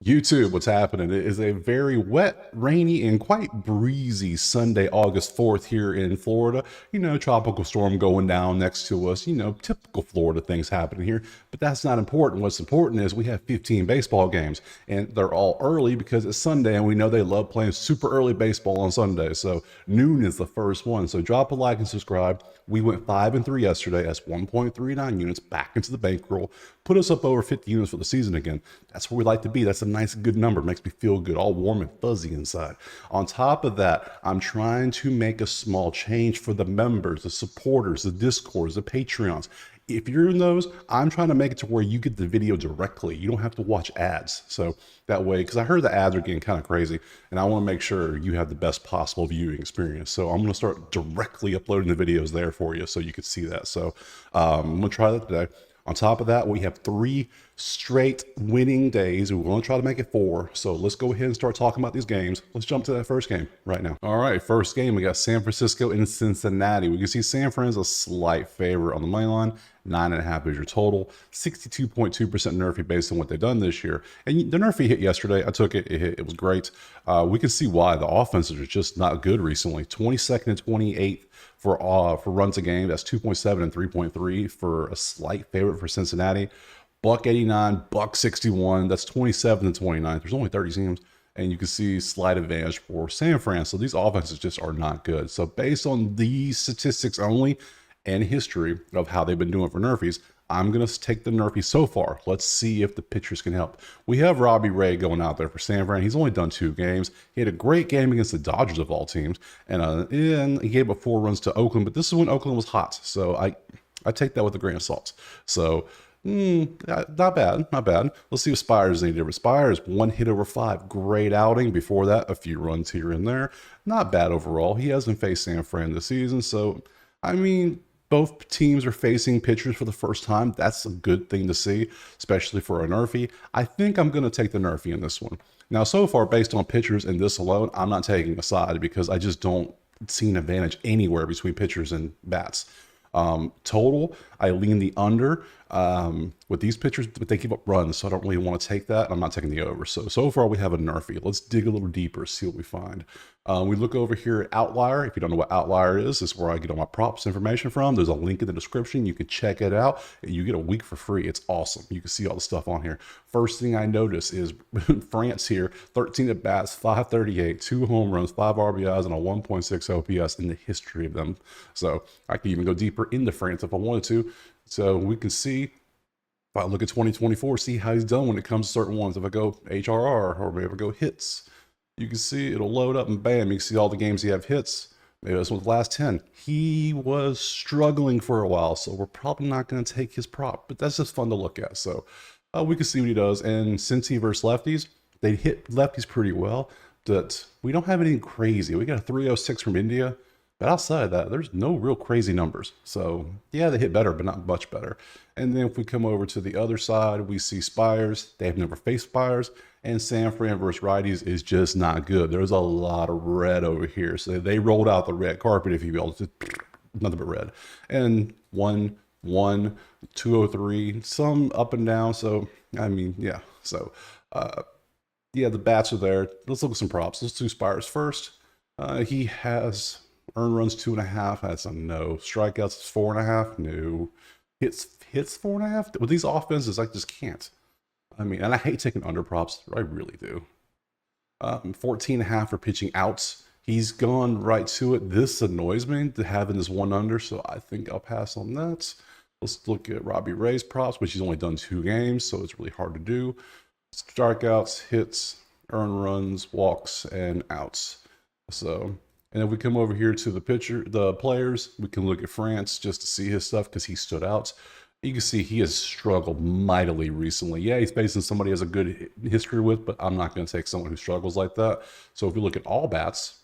YouTube, what's happening? It is a very wet, rainy, and quite breezy Sunday, August 4th here in Florida. You know, tropical storm going down next to us. You know, typical Florida things happening here. But that's not important. What's important is we have 15 baseball games, and they're all early because it's Sunday, and we know they love playing super early baseball on Sunday. So noon is the first one. So drop a like and subscribe. We went 5-3 yesterday. That's 1.39 units back into the bankroll. Put us up over 50 units for the season again. That's where we like to be. That's a nice, good number. Makes me feel good, all warm and fuzzy inside. On top of that, I'm trying to make a small change for the members, the supporters, the Discords, the Patreons. If you're in those, I'm trying to make it to where you get the video directly. You don't have to watch ads. So that way, because I heard the ads are getting kind of crazy, and I want to make sure you have the best possible viewing experience. So I'm going to start directly uploading the videos there for you so you can see that. So I'm going to try that today. On top of that, we have 3 straight winning days. We want to try to make it 4. So let's go ahead and start talking about these games. Let's jump to that first game right now. All right, first game, we got San Francisco and Cincinnati. We can see San Fran's a slight favorite on the money line. 9.5 is your total. 62.2% Nerfy based on what they've done this year. And the Nerfy hit yesterday. I took it. It hit. It was great. We can see why the offenses are just not good recently. 22nd and 28th for runs a game. That's 2.7 and 3.3 for a slight favorite for Cincinnati. Buck 89, buck 61. That's 27 and 29. There's only 30 teams. And you can see slight advantage for San Fran. So these offenses just are not good. So based on these statistics only and history of how they've been doing for Nerfies, I'm going to take the Nerfy so far. Let's see if the pitchers can help. We have Robbie Ray going out there for San Fran. He's only done 2 games. He had a great game against the Dodgers of all teams. And he gave up 4 runs to Oakland. But this is when Oakland was hot. So I take that with a grain of salt. So not bad, not bad. Let's see if Spires is any different. Spires, 1 hit over 5. Great outing. Before that, a few runs here and there. Not bad overall. He hasn't faced San Fran this season. So, I mean, both teams are facing pitchers for the first time. That's a good thing to see, especially for a Nerfy. I think I'm going to take the Nerfy in this one. Now, so far, based on pitchers and this alone, I'm not taking a side because I just don't see an advantage anywhere between pitchers and bats. Total, I lean the under with these pitchers, but they give up runs, so I don't really want to take that. I'm not taking the over. So far we have a Nerfy. Let's dig a little deeper, see what we find. We look over here at Outlier. If you don't know what Outlier is, this is where I get all my props information from. There's a link in the description. You can check it out. You get a week for free. It's awesome. You can see all the stuff on here. First thing I notice is France here, 13 at bats, 538, 2 home runs, 5 RBIs, and a 1.6 OPS in the history of them. So I can even go deeper into France if I wanted to. So we can see, if I look at 2024, see how he's done when it comes to certain ones. If I go HRR or maybe I go hits, you can see it'll load up and bam, you can see all the games he have hits. Maybe that's one of the last 10. He was struggling for a while, so we're probably not going to take his prop, but that's just fun to look at. So we can see what he does. And since he versus lefties, they hit lefties pretty well, but we don't have anything crazy. We got a 306 from India. But outside of that, there's no real crazy numbers. So yeah, they hit better, but not much better. And then if we come over to the other side, we see Spires. They have never faced Spires. And San Fran versus righties is just not good. There's a lot of red over here. So they rolled out the red carpet, if you will. Just nothing but red. And 1-1, 203, some up and down. So, I mean, yeah. So, yeah, the bats are there. Let's look at some props. Let's do Spires first. He has earned runs 2.5. That's a no. Strikeouts 4.5. No. Hits 4.5. With these offenses, I just can't. I mean, and I hate taking under props. I really do. 14.5 for pitching outs. He's gone right to it. This annoys me to having this 1 under, so I think I'll pass on that. Let's look at Robbie Ray's props, which he's only done 2 games, so it's really hard to do. Strikeouts, hits, earned runs, walks, and outs. So, and if we come over here to the players, we can look at France just to see his stuff because he stood out. You can see he has struggled mightily recently. Yeah, he's facing somebody he has a good history with, but I'm not going to take someone who struggles like that. So if we look at all bats,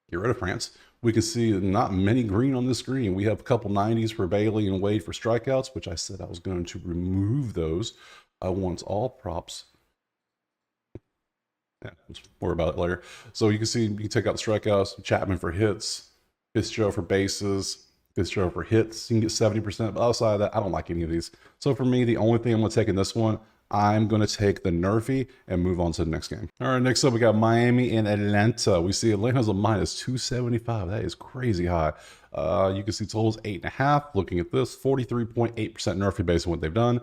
get rid of France, we can see not many green on this screen. We have a couple 90s for Bailey and Wade for strikeouts, which I said I was going to remove those. I want all props. Yeah, more about it later. So you can see, you can take out the strikeouts, Chapman for hits, Fitzgerald for bases, for hits. You can get 70%, but outside of that, I don't like any of these. So for me, the only thing I'm going to take in this one, I'm going to take the Nerfy and move on to the next game. All right, next up we got Miami and Atlanta. We see Atlanta's a minus 275. That is crazy high. You can see totals 8.5. Looking at this, 43.8% Nerfy based on what they've done.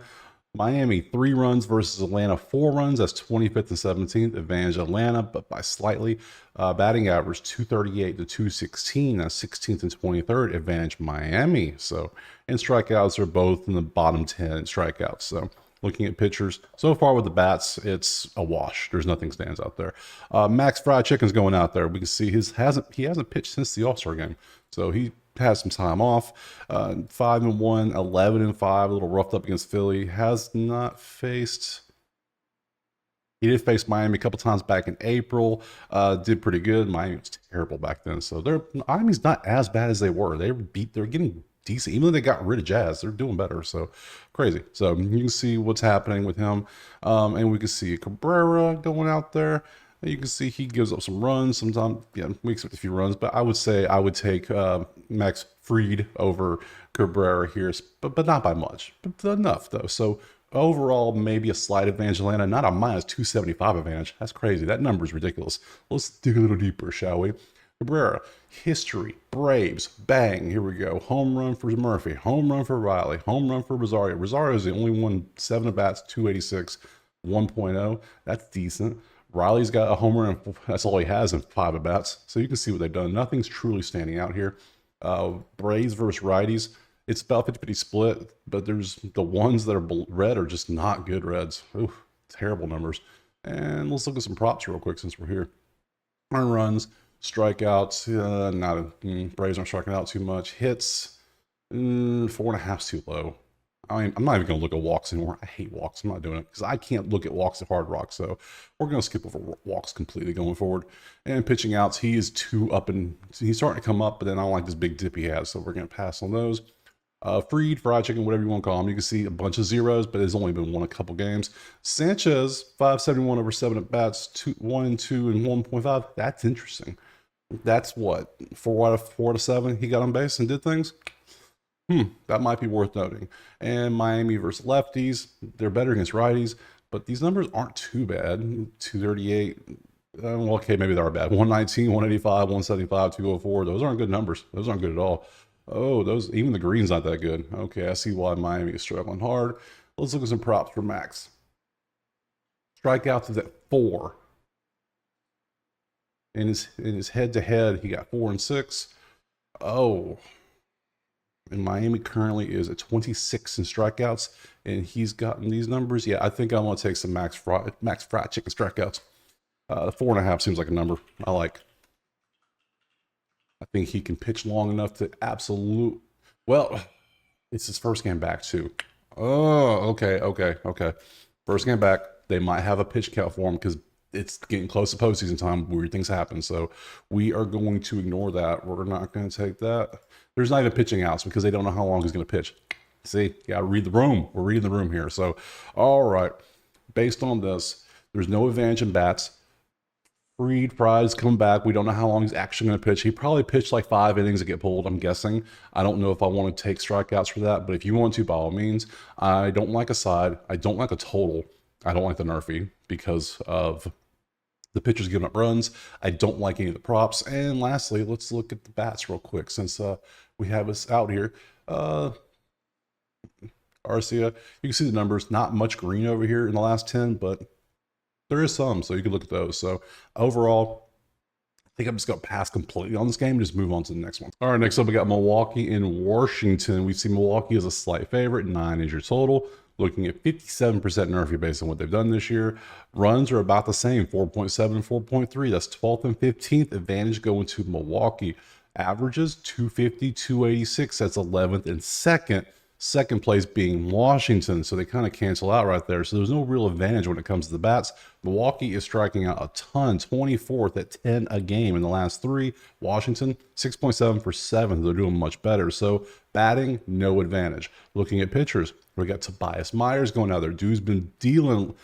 Miami 3 runs versus Atlanta 4 runs. That's 25th and 17th. Advantage Atlanta, but by slightly. Batting average 238 to 216. That's 16th and 23rd. Advantage Miami. So, and strikeouts are both in the bottom 10 strikeouts. So, looking at pitchers so far with the bats, it's a wash. There's nothing stands out there. Max Fried Chicken's going out there. We can see he hasn't pitched since the All-Star game, so he has some time off. 5-1, 11-5, a little roughed up against Philly. Has not faced. He did face Miami a couple times back in April. Did pretty good. Miami was terrible back then, so Miami's not as bad as they were. They're getting decent. Even though they got rid of Jazz, they're doing better. So crazy. So you can see what's happening with him. And we can see Cabrera going out there. You can see he gives up some runs. Sometimes, yeah, we expect a few runs, but I would say I would take Max Fried over Cabrera here, but not by much, but enough though. So overall, maybe a slight advantage Atlanta, not a minus 275 advantage. That's crazy. That number is ridiculous. Let's dig a little deeper, shall we? Cabrera, history, Braves, bang, here we go. Home run for Murphy, home run for Riley, home run for Rosario. Rosario is the only one, 7 at-bats, 286, 1.0. That's decent. Riley's got a home run, that's all he has in 5 at-bats. So you can see what they've done. Nothing's truly standing out here. Braves versus righties, it's about 50-50 split, but there's the ones that are red are just not good reds. Ooh, terrible numbers. And let's look at some props real quick since we're here. Earned runs, strikeouts, Braves aren't striking out too much. Hits, 4.5 is too low. I mean, I'm not even going to look at walks anymore. I hate walks. I'm not doing it because I can't look at walks at Hard Rock. So we're going to skip over walks completely going forward. And pitching outs, he is too up and he's starting to come up, but then I don't like this big dip he has. So we're going to pass on those. Fried Chicken, whatever you want to call him. You can see a bunch of zeros, but it's only been won a couple games. Sanchez, 571 over 7 at-bats, 1 and 2 and 1.5. That's interesting. That's what, 4 out of 7 he got on base and did things? That might be worth noting. And Miami versus lefties, they're better against righties, but these numbers aren't too bad. 238, well, okay, maybe they are bad. 119, 185, 175, 204. Those aren't good numbers. Those aren't good at all. Oh, even the green's not that good. Okay, I see why Miami is struggling hard. Let's look at some props for Max. Strikeouts is at 4. In his head-to-head, he got 4 and 6. Oh, and Miami currently is at 26 in strikeouts, and he's gotten these numbers. Yeah, I think I want to take some Max Fried Chicken strikeouts. 4.5 seems like a number I like. I think he can pitch long enough to well, it's his first game back too. Oh, okay. First game back. They might have a pitch count for him because it's getting close to postseason time. Weird things happen. So we are going to ignore that. We're not going to take that. There's not even pitching outs because they don't know how long he's going to pitch. See, you got to read the room. We're reading the room here. So, all right. Based on this, there's no advantage in bats. Fried is coming back. We don't know how long he's actually going to pitch. He probably pitched like 5 innings to get pulled, I'm guessing. I don't know if I want to take strikeouts for that, but if you want to, by all means. I don't like a side. I don't like a total. I don't like the Nerfy because of the pitchers giving up runs. I don't like any of the props. And lastly, let's look at the bats real quick since we have us out here. Arcia, you can see the numbers. Not much green over here in the last 10, but there is some, so you can look at those. So overall, I think I'm just going to pass completely on this game and just move on to the next one. All right, next up, we got Milwaukee and Washington. We see Milwaukee as a slight favorite, 9 is your total. Looking at 57% Nerfy based on what they've done this year. Runs are about the same, 4.7 and 4.3. That's 12th and 15th. Advantage going to Milwaukee. Averages 250, 286. That's 11th and 2nd. Second place being Washington, so they kind of cancel out right there. So there's no real advantage when it comes to the bats. Milwaukee is striking out a ton, 24th at 10 a game in the last 3. Washington, 6.7 for 7. They're doing much better. So batting, no advantage. Looking at pitchers, we got Tobias Myers going out there. Dude's been dealing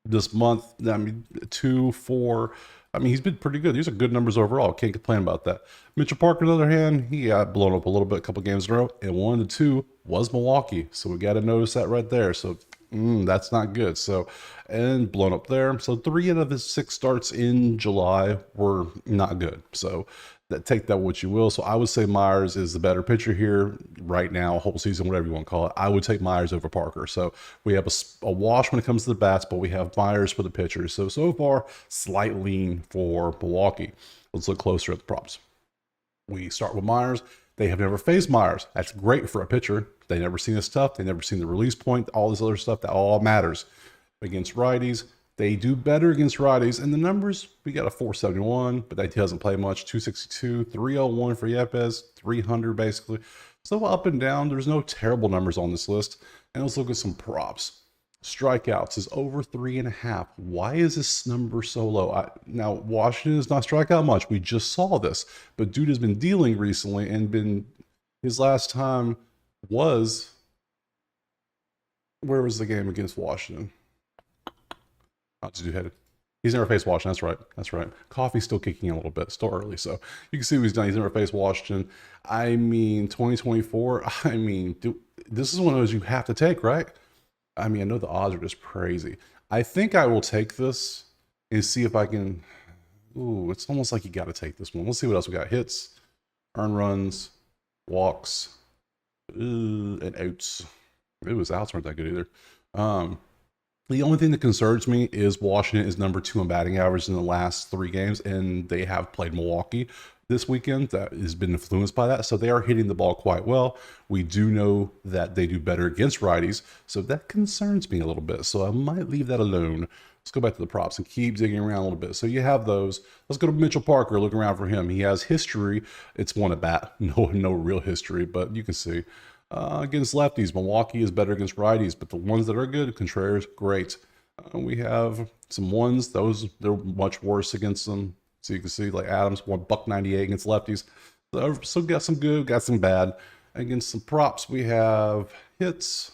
this month. I mean, 2, 4. I mean, he's been pretty good. These are good numbers overall. Can't complain about that. Mitchell Parker, on the other hand, he got blown up a little bit, a couple games in a row, and 1 of the 2 was Milwaukee. So we got to notice that right there. So That's not good. So, and blown up there. So 3 out of his 6 starts in July were not good. So that take that what you will. So I would say Myers is the better pitcher here right now, whole season, whatever you want to call it. I would take Myers over Parker. So we have a wash when it comes to the bats, but we have Myers for the pitchers. So far, slight lean for Milwaukee. Let's look closer at the props. We start with Myers. They have never faced Myers. That's great for a pitcher. They never seen his stuff. They never seen the release point, all this other stuff. That all matters. Against righties, they do better against righties. And the numbers, we got a 471, but that doesn't play much. 262, 301 for Yepes, 300 basically. So up and down, there's no terrible numbers on this list. And let's look at some props. Strikeouts is over 3.5. Why is this number so low? Now, Washington does not strike out much. We just saw this. But dude has been dealing recently and his last time was, where was the game against Washington? Not too headed. He's never faced Washington. That's right. That's right. Coffee's still kicking in a little bit. Still early. So you can see what he's done. He's never faced Washington. I mean, 2024. I mean, this is one of those you have to take, right? I mean, I know the odds are just crazy. I think I will take this and see if I can. Ooh, it's almost like you got to take this one. Let's see what else we got. Hits, earned runs, walks, and outs. His outs weren't that good either. The only thing that concerns me is Washington is number 2 in batting average in the last 3 games, and they have played Milwaukee this weekend. That has been influenced by that. So they are hitting the ball quite well. We do know that they do better against righties. So that concerns me a little bit. So I might leave that alone. Let's go back to the props and keep digging around a little bit. So you have those. Let's go to Mitchell Parker. Look around for him. He has history. It's one at bat. No real history, but you can see. Against lefties, Milwaukee is better against righties, but the ones that are good, Contreras, great. We have some ones, they're much worse against them. So you can see like Adams, $1.98 against lefties. So got some good, got some bad. Against some props, we have hits,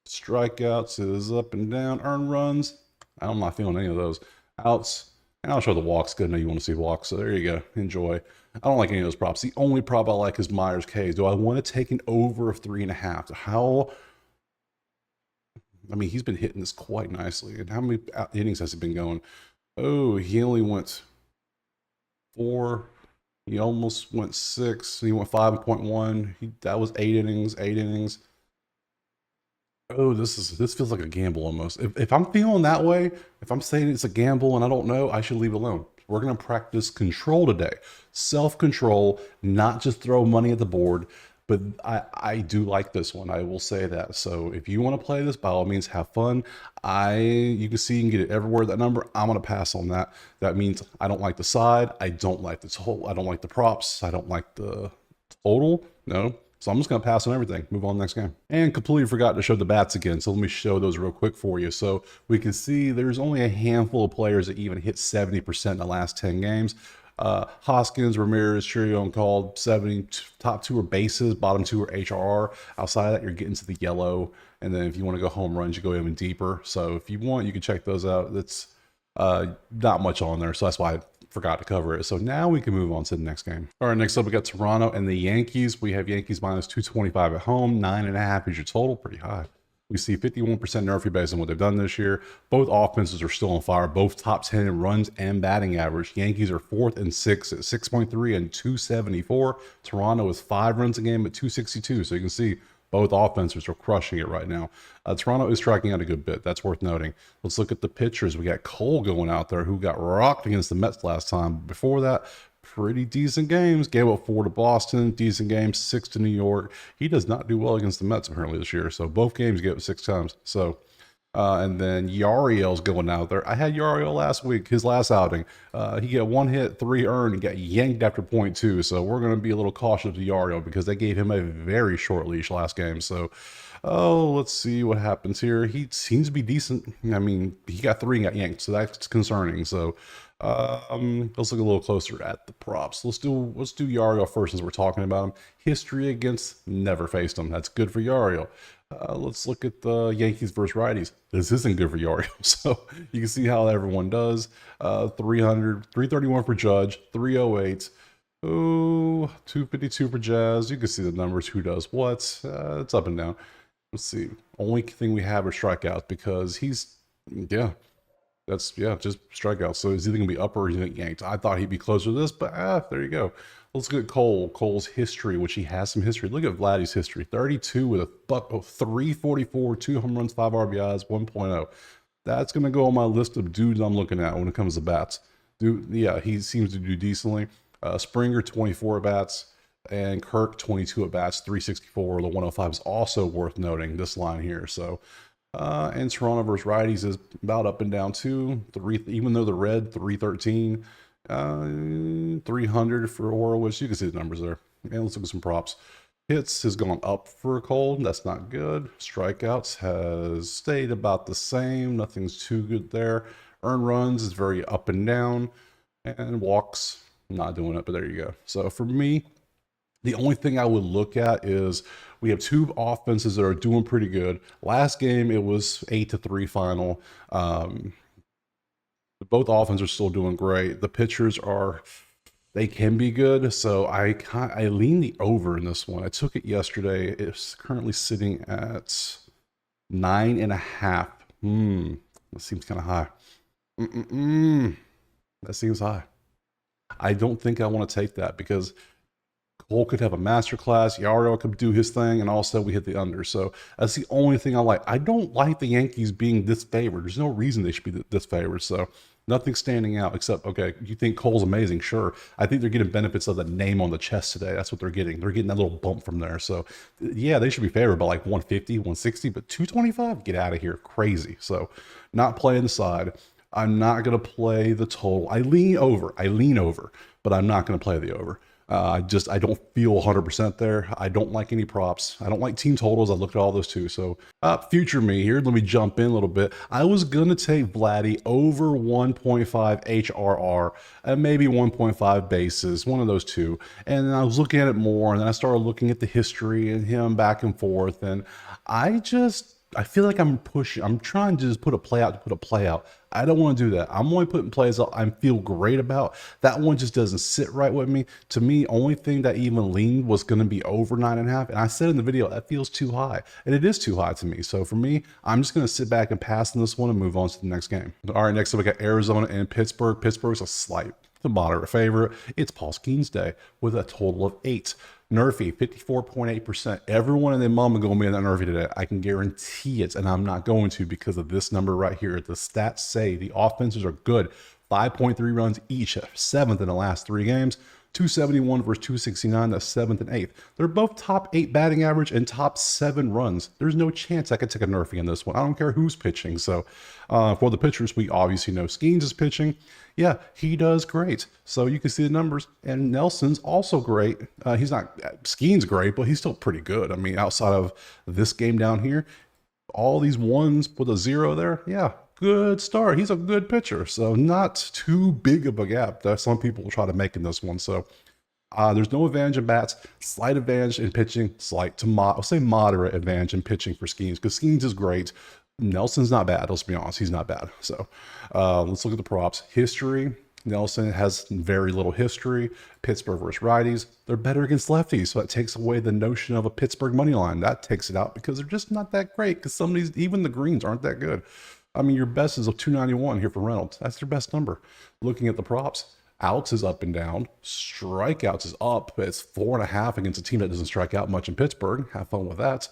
strikeouts is up and down, earned runs. I'm not feeling any of those. Outs, and I'll show the walks. Good, I know you want to see walks, so there you go. Enjoy. I don't like any of those props. The only prop I like is Myers K's. Do I want to take an over of 3.5? How? I mean, he's been hitting this quite nicely. And how many innings has he been going? Oh, he only went 4. He almost went 6. He went 5.1. That was 8 innings. 8 innings. Oh, this feels like a gamble almost. If I'm feeling that way, if I'm saying it's a gamble and I don't know, I should leave it alone. We're going to practice control today. Self-control, not just throw money at the board. But I do like this one. I will say that. So if you want to play this, by all means, have fun. You can see you can get it everywhere. That number, I'm going to pass on that. That means I don't like the side. I don't like the total. I don't like the props. I don't like the total. No. So I'm just going to pass on everything. Move on to the next game. And completely forgot to show the bats again. So let me show those real quick for you. So we can see there's only a handful of players that even hit 70% in the last 10 games. Hoskins, Ramirez, Chirion called 70. Top 2 are bases, bottom 2 are HRR. Outside of that, you're getting to the yellow. And then if you want to go home runs, you go even deeper. So if you want, you can check those out. That's not much on there. So that's why I forgot to cover it. So now we can move on to the next game. All right, next up we got Toronto and the Yankees. We have Yankees minus 225 at home. 9.5 is your total. Pretty high. We see 51% nerve free based on what they've done this year. Both offenses are still on fire. Both top 10 in runs and batting average. Yankees are 4th and 6th at 6.3 and 274. Toronto is 5 runs a game at 262. So you can see both offenses are crushing it right now. Toronto is striking out a good bit. That's worth noting. Let's look at the pitchers. We got Cole going out there, who got rocked against the Mets last time. Before that, pretty decent games. Gave up 4 to Boston. Decent games. 6 to New York. He does not do well against the Mets apparently this year. So both games gave up 6 times. So and then Yariel's going out there. I had Yariel last week, his last outing. He got 1 hit, 3 earned, and got yanked after .2. So we're going to be a little cautious with Yariel because they gave him a very short leash last game. So, let's see what happens here. He seems to be decent. I mean, he got 3 and got yanked, so that's concerning. So, let's look a little closer at the props. Let's do Yariel first since we're talking about him. History against, never faced him. That's good for Yariel. Let's look at the Yankees versus righties. This isn't good for Yariel. So you can see how everyone does. 331 for Judge, 308. Oh, 252 for Jazz. You can see the numbers. Who does what? It's up and down. Let's see. Only thing we have are strikeouts because he's, yeah, just strikeouts. So is he going to be up or is he going to get yanked? I thought he'd be closer to this, but there you go. Let's look at Cole. Cole's history, which he has some history. Look at Vladdy's history. 32 with a buck of 344, 2 home runs, 5 RBIs, 1.0. That's going to go on my list of dudes I'm looking at when it comes to bats. Dude, yeah, he seems to do decently. Springer, 24 at bats. And Kirk, 22 at bats, 364. The 105 is also worth noting, this line here. So, and Toronto versus righties is about up and down too. Even though the red, 313, 300 for Horowitz. You can see the numbers there. And let's look at some props. Hits has gone up for Cole. That's not good. Strikeouts has stayed about the same. Nothing's too good there. Earned runs is very up and down. And walks, not doing it, but there you go. So for me, the only thing I would look at is we have two offenses that are doing pretty good. Last game, it was 8-3 final. Both offenses are still doing great. The pitchers they can be good. So I lean the over in this one. I took it yesterday. It's currently sitting at 9.5. That seems kind of high. That seems high. I don't think I want to take that because Cole could have a masterclass. Yaro could do his thing, and also we hit the under. So that's the only thing I like. I don't like the Yankees being disfavored. There's no reason they should be disfavored. So nothing standing out except, okay, you think Cole's amazing? Sure. I think they're getting benefits of the name on the chest today. That's what they're getting. They're getting that little bump from there. So yeah, they should be favored by like 150, 160, but 225, get out of here. Crazy. So not playing the side. I'm not going to play the total. I lean over, but I'm not going to play the over. I don't feel 100% there. I don't like any props. I don't like team totals. I looked at all those too. So future me here, let me jump in a little bit. I was going to take Vladdy over 1.5 HRR and maybe 1.5 bases, one of those two. And then I was looking at it more, and then I started looking at the history and him back and forth. And I feel like I'm trying to just put a play out to put a play out. I don't want to do that. I'm only putting plays out I feel great about. That one just doesn't sit right with me. To me, only thing that even leaned was going to be over 9.5. And I said in the video, that feels too high. And it is too high to me. So for me, I'm just going to sit back and pass on this one and move on to the next game. All right, next up we got Arizona and Pittsburgh. Pittsburgh's a slight, the moderate favorite. It's Paul Skeens Day with a total of 8. Nerfy, 54.8%. Everyone and their mama going to be in that Nerfy today. I can guarantee it, and I'm not going to because of this number right here. The stats say the offenses are good. 5.3 runs each, 7th in the last 3 games. 271 versus 269, that's 7th and 8th. They're both top 8 batting average and top 7 runs. There's no chance I could take a Nerfy in this one. I don't care who's pitching. So for the pitchers, we obviously know Skeens is pitching. Yeah, he does great. So you can see the numbers. And Nelson's also great. He's not Skeens great, but he's still pretty good. I mean, outside of this game down here, all these ones with a 0 there, yeah, good start. He's a good pitcher, so not too big of a gap that some people will try to make in this one. So there's no advantage in bats, slight advantage in pitching, slight to I'll say moderate advantage in pitching for Skeens because Skeens is great. Nelson's not bad. Let's be honest, he's not bad. So let's look at the props. History. Nelson has very little history. Pittsburgh versus righties. They're better against lefties, so that takes away the notion of a Pittsburgh money line. That takes it out because they're just not that great because some of these, even the greens aren't that good. I mean, your best is a 291 here for Reynolds. That's your best number. Looking at the props, outs is up and down. Strikeouts is up. It's 4.5 against a team that doesn't strike out much in Pittsburgh. Have fun with that.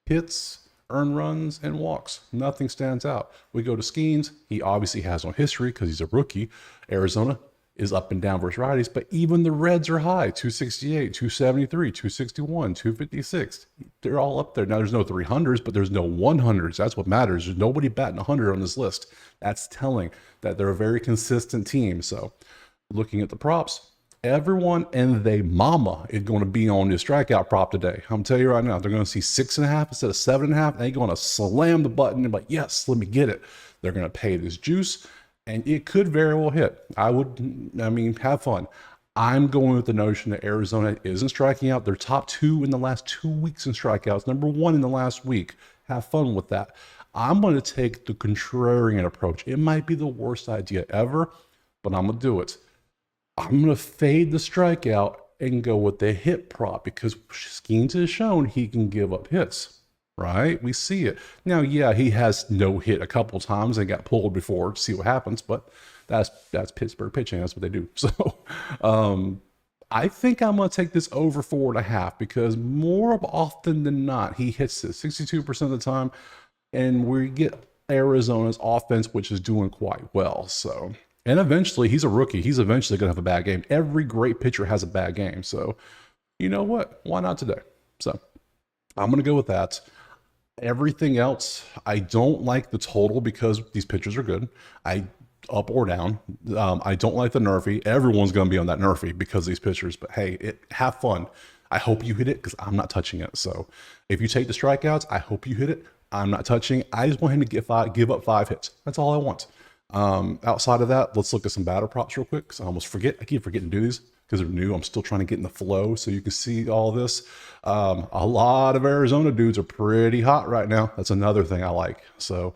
Hits, earned runs, and walks. Nothing stands out. We go to Skeens. He obviously has no history because he's a rookie. Arizona is up and down versus righties, but even the Reds are high. 268, 273, 261, 256. They're all up there. Now, there's no 300s, but there's no 100s. That's what matters. There's nobody batting 100 on this list. That's telling that they're a very consistent team. So looking at the props, everyone and they mama is going to be on this strikeout prop today. I'm telling you right now, they're going to see 6.5 instead of 7.5. They're going to slam the button and be like, yes, let me get it. They're going to pay this juice, and it could very well hit. Have fun. I'm going with the notion that Arizona isn't striking out. They're top 2 in the last 2 weeks in strikeouts, number 1 in the last week. Have fun with that. I'm going to take the contrarian approach. It might be the worst idea ever, but I'm going to do it. I'm going to fade the strikeout and go with the hit prop because Skeens has shown he can give up hits. right? We see it. Now, yeah, he has no hit a couple times and got pulled before to see what happens, but that's Pittsburgh pitching. That's what they do. So I think I'm going to take this over 4.5 because more of often than not, he hits it 62% of the time. And we get Arizona's offense, which is doing quite well. So, and eventually he's a rookie. He's eventually going to have a bad game. Every great pitcher has a bad game. So, you know what? Why not today? So I'm going to go with that. Everything else, I don't like the total because these pitchers are good. I up or down. I don't like the Nerfy. Everyone's going to be on that Nerfy because of these pitchers. But hey, have fun. I hope you hit it because I'm not touching it. So if you take the strikeouts, I hope you hit it. I'm not touching. I just want him to give up 5 hits. That's all I want. Outside of that, let's look at some batter props real quick because I almost forget. I keep forgetting to do these because they're new. I'm still trying to get in the flow so you can see all this. A lot of Arizona dudes are pretty hot right now. That's another thing I like. So,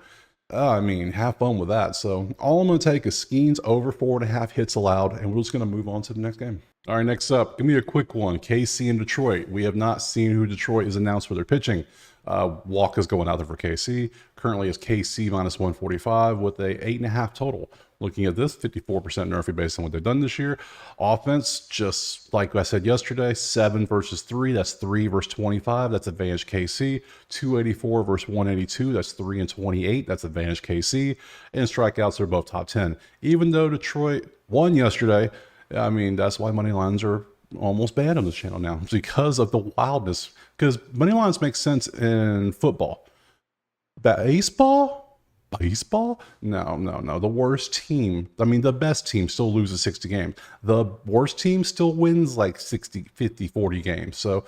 I mean, have fun with that. So all I'm going to take is Skeens over 4.5 hits allowed, and we're just going to move on to the next game. All right, next up, give me a quick one. KC and Detroit. We have not seen who Detroit is announced for their pitching. Walker's going out there for KC. Currently is KC minus 145 with a 8.5 total. Looking at this, 54% Nerfy based on what they've done this year. Offense, just like I said yesterday, 7 versus 3. That's 3 versus 25. That's advantage KC. 284 versus 182. That's 3 and 28. That's advantage KC. And strikeouts are both top 10. Even though Detroit won yesterday, I mean, that's why money lines are almost banned on this channel now. It's because of the wildness. Because money lines make sense in football. Baseball? No. The worst team, I mean, the best team still loses 60 games. The worst team still wins like 60, 50, 40 games. So,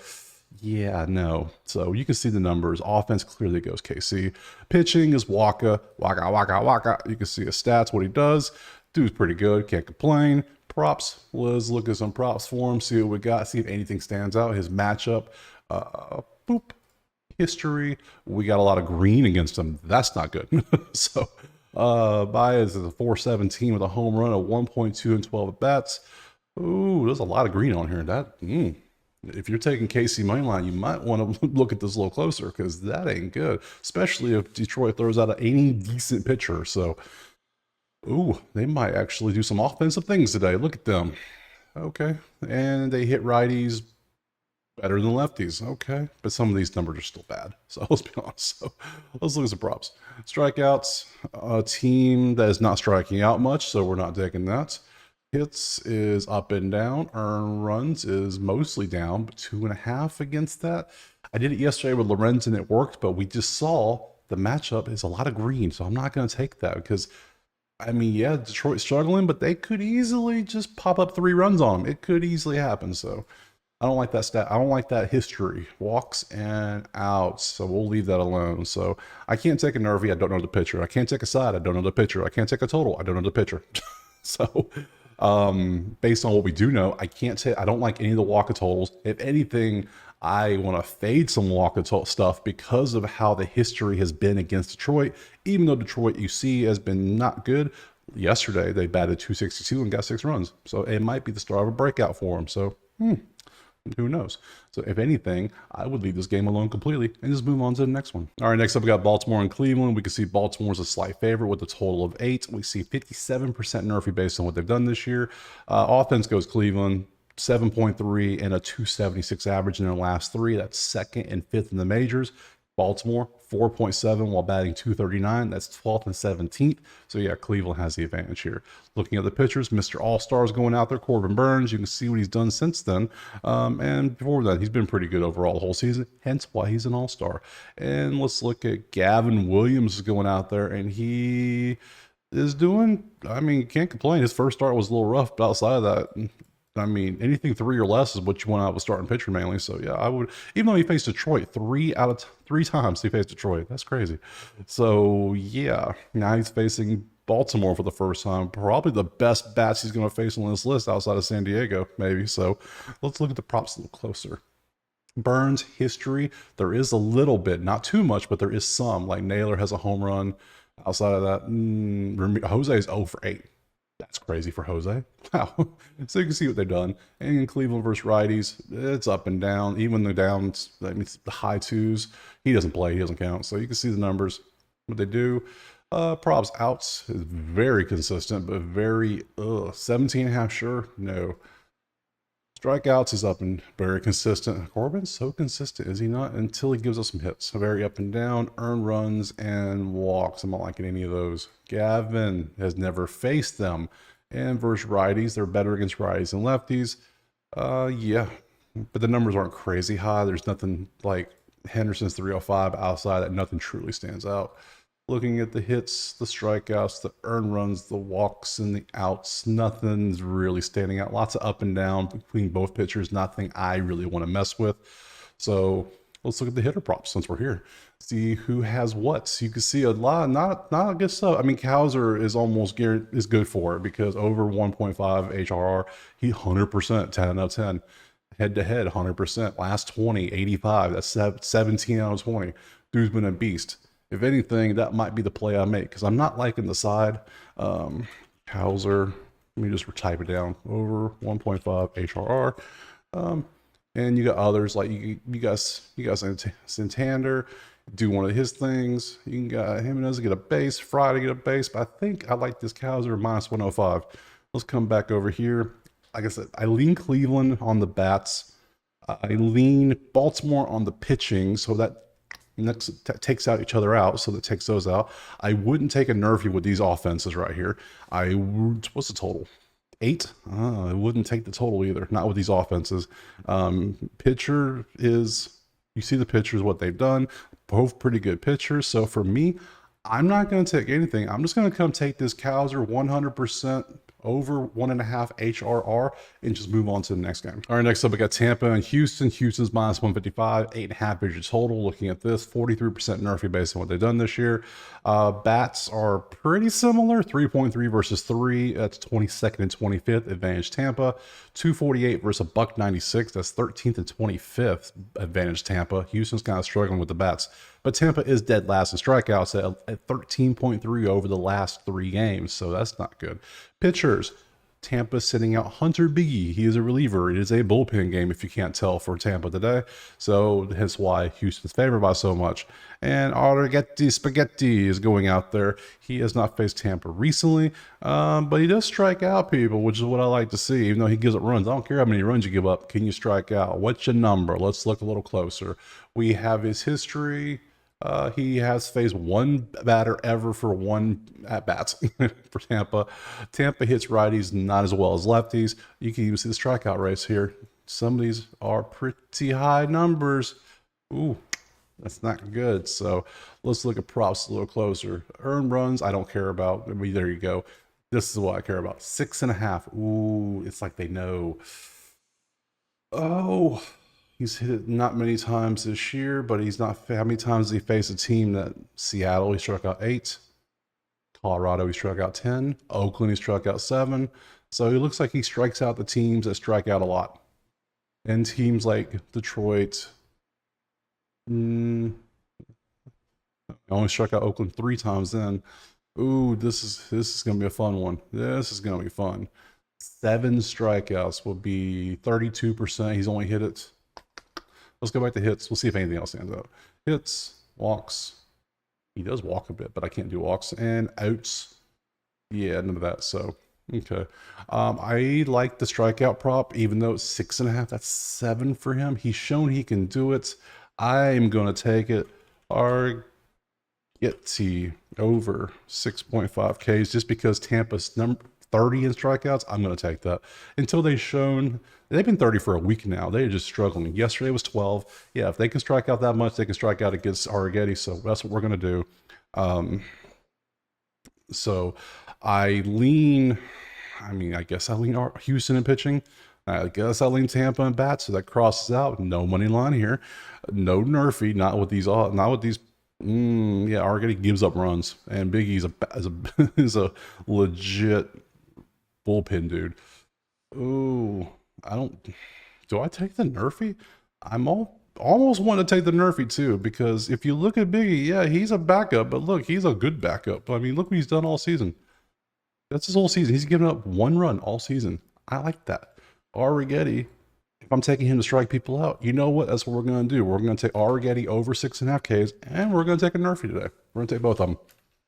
yeah, no. So you can see the numbers. Offense clearly goes KC. Pitching is Waka. You can see his stats, what he does. Dude's pretty good. Can't complain. Props. Let's look at some props for him. See what we got. See if anything stands out. His matchup. Boop. History. We got a lot of green against him. That's not good. So, Baez is a 417 with a home run, a 1.2 and 12 at bats. Ooh, there's a lot of green on here. That, if you're taking KC moneyline, you might want to look at this a little closer because that ain't good, especially if Detroit throws out any decent pitcher. So, ooh, they might actually do some offensive things today. Look at them. Okay. And they hit righties better than lefties. Okay. But some of these numbers are still bad. So let's be honest. So let's look at some props. Strikeouts, a team that is not striking out much, so we're not taking that. Hits is up and down. Earned runs is mostly down, but 2.5 against that. I did it yesterday with Lorenz and it worked, but we just saw the matchup is a lot of green. So I'm not going to take that because, I mean, yeah, Detroit's struggling, but they could easily just pop up 3 runs on them. It could easily happen. So I don't like that stat. I don't like that history. Walks and outs. So we'll leave that alone. So I can't take a Nervy. I don't know the pitcher. I can't take a side. I don't know the pitcher. I can't take a total. I don't know the pitcher. So based on what we do know, I can't say I don't like any of the Walker totals. If anything, I want to fade some Walker stuff because of how the history has been against Detroit. Even though Detroit, you see, has been not good. Yesterday, they batted 262 and got 6 runs. So it might be the start of a breakout for them. So, who knows? So if anything, I would leave this game alone completely and just move on to the next one. All right, next up we got Baltimore and Cleveland. We can see Baltimore's a slight favorite with a total of 8. We see 57% Nerfy based on what they've done this year. Offense goes Cleveland, 7.3 and a 276 average in their last 3. That's 2nd and 5th in the majors. Baltimore, 4.7 while batting 239. That's 12th and 17th. So yeah, Cleveland has the advantage here. Looking at the pitchers, Mr. All-Star's going out there, Corbin Burns. You can see what he's done since then. And before that, he's been pretty good overall the whole season, hence why he's an All-Star. And let's look at Gavin Williams going out there, and he is doing, I mean, can't complain. His first start was a little rough, but outside of that, I mean, anything 3 or less is what you want out of a starting pitcher mainly. So yeah, I would, even though he faced Detroit 3 times he faced Detroit. That's crazy. So yeah, now he's facing Baltimore for the first time. Probably the best bats he's going to face on this list outside of San Diego, maybe. So let's look at the props a little closer. Burns history, there is a little bit, not too much, but there is some. Like Naylor has a home run. Outside of that, Jose is 0 for 8. That's crazy for Jose. Wow. So you can see what they've done. And in Cleveland versus righties, it's up and down. Even the downs, I mean, the high twos, he doesn't play, he doesn't count. So you can see the numbers, what they do. Props outs is very consistent, but very 17 and a half, sure. No. Strikeouts is up and very consistent. Corbin's so consistent, is he not? Until he gives us some hits. Very up and down, earned runs and walks. I'm not liking any of those. Gavin has never faced them. And versus righties, they're better against righties than lefties. Yeah, but the numbers aren't crazy high. There's nothing like Henderson's 305 outside that nothing truly stands out. Looking at the hits, the strikeouts, the earned runs, the walks, and the outs, nothing's really standing out. Lots of up and down between both pitchers. Nothing I really want to mess with. So let's look at the hitter props since we're here. See who has what. So you can see a lot, not a good stuff. I mean, Kowser is almost is good for it because over 1.5 HRR, he 100%, 10 out of 10. Head to head, 100%. Last 20, 85. That's 17 out of 20. Dude's been a beast. If anything, that might be the play I make because I'm not liking the side. Kowser, let me just type it down. Over 1.5 HRR. And you got others like you guys Santander do one of his things. You can get Jimenez get a base, Friday get a base, but I think I like this Kowser minus 105. Let's come back over here. Like I said, I lean Cleveland on the bats. I lean Baltimore on the pitching, so that takes out each other out, so that takes those out. I wouldn't take a nerfy with these offenses right here. What's the total? 8? I wouldn't take the total either, not with these offenses. Pitcher is, you see the pitchers, what they've done, both pretty good pitchers. So for me, I'm not going to take anything. I'm just going to come take this Kowser 100% over 1.5 HRR and just move on to the next game. All right, next up we got Tampa and Houston. Houston's minus 155, 8.5 pitches total. Looking at this, 43% nerfy based on what they've done this year. Bats are pretty similar, 3.3 versus 3. That's 22nd and 25th, advantage Tampa. 248 versus a buck 96. That's 13th and 25th, advantage Tampa. Houston's kind of struggling with the bats, but Tampa is dead last in strikeouts at 13.3 over the last 3 games, so that's not good. Pitchers, Tampa sitting out Hunter Biggie. He is a reliever. It is a bullpen game, if you can't tell, for Tampa today. So that's why Houston's favored by so much. And Arrighetti Spaghetti is going out there. He has not faced Tampa recently, but he does strike out people, which is what I like to see. Even though he gives up runs, I don't care how many runs you give up. Can you strike out? What's your number? Let's look a little closer. We have his history. He has faced one batter ever for 1 at-bats for Tampa. Tampa hits righties not as well as lefties. You can even see the strikeout rates here. Some of these are pretty high numbers. Ooh, that's not good. So let's look at props a little closer. Earned runs, I don't care about. I mean, there you go. This is what I care about. 6.5. Ooh, it's like they know. Oh, he's hit it not many times this year, but he's not. How many times did he face a team that Seattle, he struck out 8. Colorado, he struck out 10. Oakland, he struck out 7. So he looks like he strikes out the teams that strike out a lot. And teams like Detroit, I only struck out Oakland 3 times then. Ooh, this is gonna be a fun one. This is gonna be fun. 7 strikeouts will be 32%. He's only hit it. Let's go back to hits. We'll see if anything else stands out. Hits, walks. He does walk a bit, but I can't do walks. And outs. Yeah, none of that. So, okay. I like the strikeout prop, even though it's 6.5. That's 7 for him. He's shown he can do it. I'm going to take it. Arrighetti over 6.5 Ks just because Tampa's number 30 in strikeouts. I'm going to take that until they've been 30 for a week now. They're just struggling. Yesterday was 12. Yeah, if they can strike out that much, they can strike out against Arrighetti. So that's what we're going to do. So I guess I lean Houston in pitching. I guess I lean Tampa in bats. So that crosses out. No money line here. No nerfy. Not with these. Yeah, Arrighetti gives up runs, and Biggie's is a legit bullpen dude. Ooh, do I take the nerfy? I'm almost want to take the nerfy too, because if you look at Biggie, yeah, he's a backup, but look, he's a good backup. I mean, look what he's done all season. That's his whole season. He's given up 1 run all season. I like that. Arrighetti, if I'm taking him to strike people out, you know what? That's what we're going to do. We're going to take Arrighetti over 6.5 Ks, and we're going to take a Nerfy today. We're going to take both of them.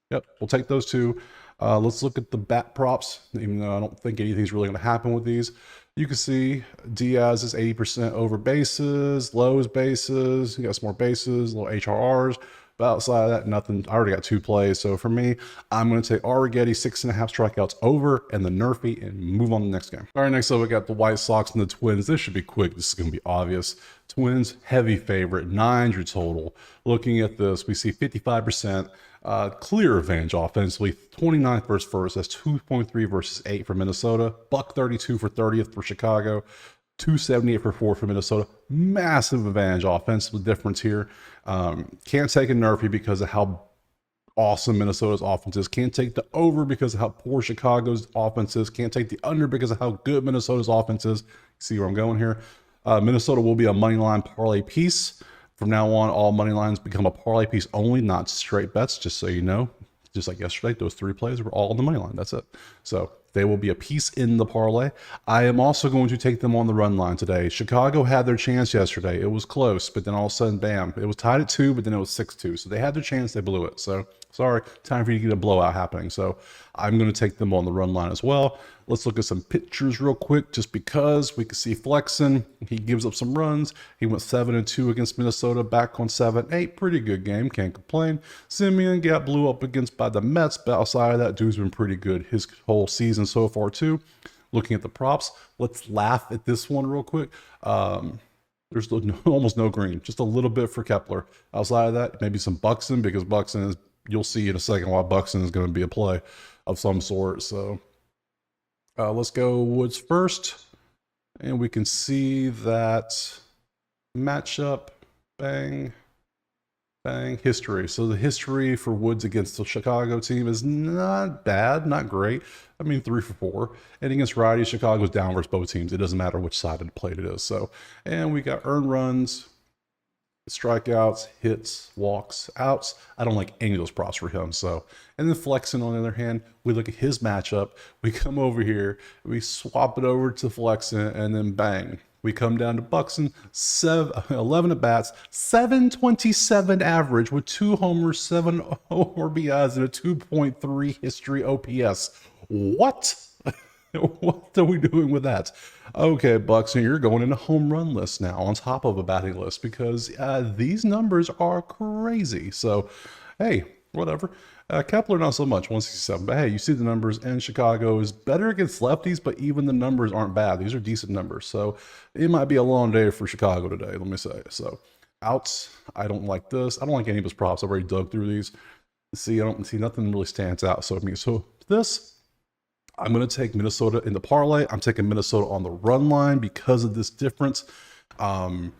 Yep, we'll take those two. Let's look at the bat props, even though I don't think anything's really going to happen with these. You can see Diaz is 80% over bases, Lowe's bases. You got some more bases, little HRRs. But outside of that, nothing. I already got 2 plays. So for me, I'm going to take Arrighetti 6.5 strikeouts over and the Nerfy and move on to the next game. All right, next up, we got the White Sox and the Twins. This should be quick. This is going to be obvious. Twins, heavy favorite, 900 total. Looking at this, we see 55%. Clear advantage offensively, 29th versus first. That's 2.3 versus 8 for Minnesota. $132 for 30th for Chicago. 278 for 4 for Minnesota. Massive advantage offensively difference here. Can't take a Nerfy because of how awesome Minnesota's offense is. Can't take the over because of how poor Chicago's offense is. Can't take the under because of how good Minnesota's offense is. See where I'm going here? Minnesota will be a money line parlay piece. From now on, all money lines become a parlay piece only, not straight bets, just so you know. Just like yesterday, those 3 plays were all on the money line. That's it. So they will be a piece in the parlay. I am also going to take them on the run line today. Chicago had their chance yesterday. It was close, but then all of a sudden, bam, it was tied at 2, but then it was 6-2. So they had their chance, they blew it. So sorry, time for you to get a blowout happening. So I'm going to take them on the run line as well. Let's look at some pictures real quick, just because we can see Flexen. He gives up some runs. He went 7-2 against Minnesota, back on 7-8. Pretty good game, can't complain. Simeon got blew up against by the Mets, but outside of that, dude's been pretty good his whole season so far too. Looking at the props, let's laugh at this one real quick. There's almost no green, just a little bit for Kepler. Outside of that, maybe some Buxton, because Buxton is, you'll see in a second why Buxton is going to be a play of some sort. So let's go Woods first, and we can see that matchup, bang, bang, history. So the history for Woods against the Chicago team is not bad, not great. I mean, 3 for 4. And against righties, Chicago's down versus both teams. It doesn't matter which side of the plate it is. So, and we got earned runs, strikeouts, hits, walks, outs. I don't like any of those props for him. So, and then Flexen, on the other hand, we look at his matchup. We come over here, we swap it over to Flexen, and then bang. We come down to Buxton, 11 at bats, 727 average with 2 homers, 7 RBIs, and a 2.3 history OPS. What? What are we doing with that? Okay, Buxton, you're going in a home run list now on top of a batting list, because these numbers are crazy. So, hey, whatever. Kepler, not so much, 167. But hey, you see the numbers, and Chicago is better against lefties, but even the numbers aren't bad. These are decent numbers. So it might be a long day for Chicago today, let me say. So outs, I don't like this. I don't like any of his props. I've already dug through these. See, I don't see nothing really stands out. So I mean, so this, I'm going to take Minnesota in the parlay. I'm taking Minnesota on the run line because of this difference. And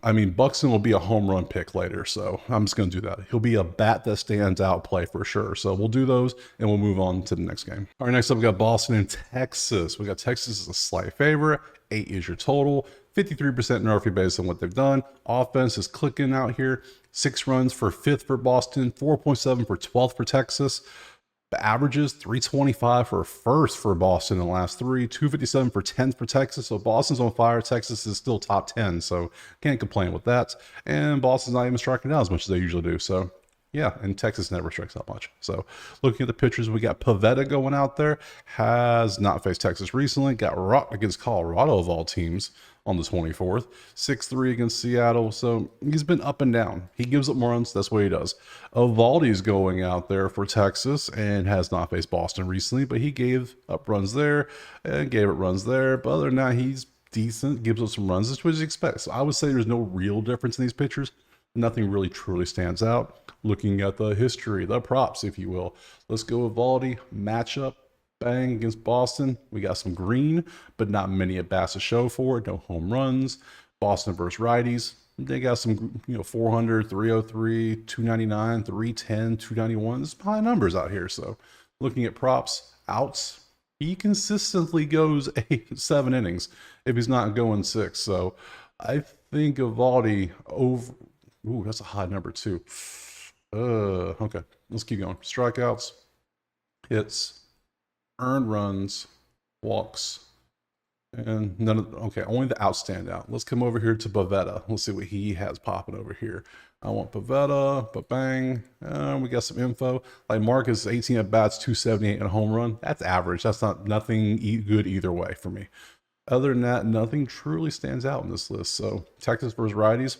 I mean, Buxton will be a home run pick later, so I'm just going to do that. He'll be a bat that stands out play for sure. So we'll do those, and we'll move on to the next game. All right, next up, we got Boston and Texas. We got Texas as a slight favorite. 8 is your total. 53% Nerfy based on what they've done. Offense is clicking out here. 6 runs for 5th for Boston. 4.7 for 12th for Texas. The averages 325 for first for Boston in the last 3, 257 for 10th for Texas. So Boston's on fire. Texas is still top 10, so can't complain with that. And Boston's not even striking out as much as they usually do. So yeah, and Texas never strikes out much. So looking at the pitchers, we got Pavetta going out there. Has not faced Texas recently. Got rocked against Colorado of all teams on the 24th. 6-3 against Seattle. So he's been up and down. He gives up more runs. That's what he does. Evaldi's going out there for Texas and has not faced Boston recently, but he gave up runs there and gave it runs there. But other than that, he's decent, gives up some runs. That's what you expect. So I would say there's no real difference in these pitchers. Nothing really truly stands out. Looking at the history, the props, if you will. Let's go with Evaldi. Matchup. Bang against Boston. We got some green, but not many at bats to show for it. No home runs. Boston versus righties. They got some, 400, 303, 299, 310, 291. There's high numbers out here. So looking at props, outs, he consistently goes 7 innings if he's not going 6. So I think Evaldi over. Ooh, that's a high number too. Okay, let's keep going. Strikeouts. hits, earned runs, walks, and none of, okay, only the outs stand out. Let's come over here to Pavetta. Let's see what he has popping over here. I want Pavetta, but bang. We got some info. Like Marcus, 18 at bats, 278 and a home run. That's average. That's not nothing good either way for me. Other than that, nothing truly stands out in this list. So Texas versus righties.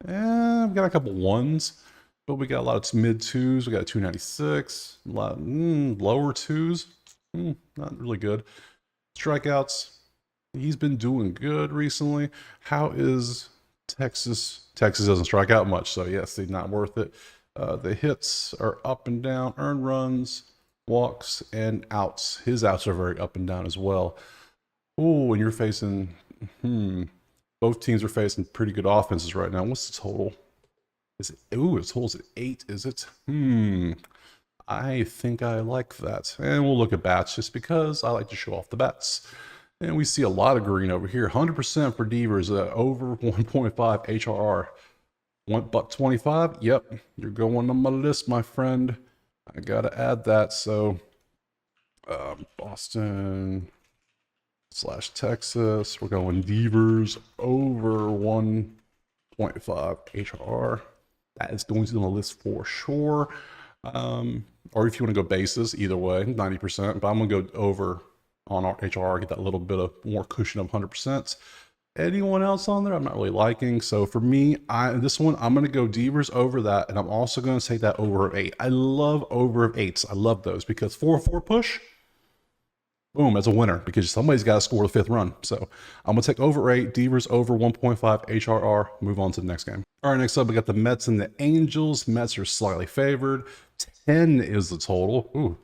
We got a couple ones, but we got a lot of mid twos. We got a 296, a lot lower twos. Not really good. Strikeouts. He's been doing good recently. How is Texas? Texas doesn't strike out much, so yes, he's not worth it. The hits are up and down, earned runs, walks, and outs. His outs are very up and down as well. Oh, and you're facing, both teams are facing pretty good offenses right now. What's the total? Is it, ooh, the total's at 8, is it? I think I like that. And we'll look at bats just because I like to show off the bats. And we see a lot of green over here. 100% for Devers, over 1.5 HRR. $1.25. Yep, you're going on my list, my friend. I gotta add that. So, Boston / Texas. We're going Devers over 1.5 HRR. That is going to be on the list for sure. Or if you want to go bases, either way, 90%. But I'm gonna go over on our HR, get that little bit of more cushion of 100%. Anyone else on there I'm not really liking. So for me, this one, I'm going to go Devers over that. And I'm also going to take that over of 8. I love over of 8s. I love those because 4-4 push, boom, that's a winner because somebody's got to score the 5th run. So I'm going to take over 8, Devers over 1.5 HRR, move on to the next game. All right, next up, we got the Mets and the Angels. Mets are slightly favored. 10 is the total. Ooh.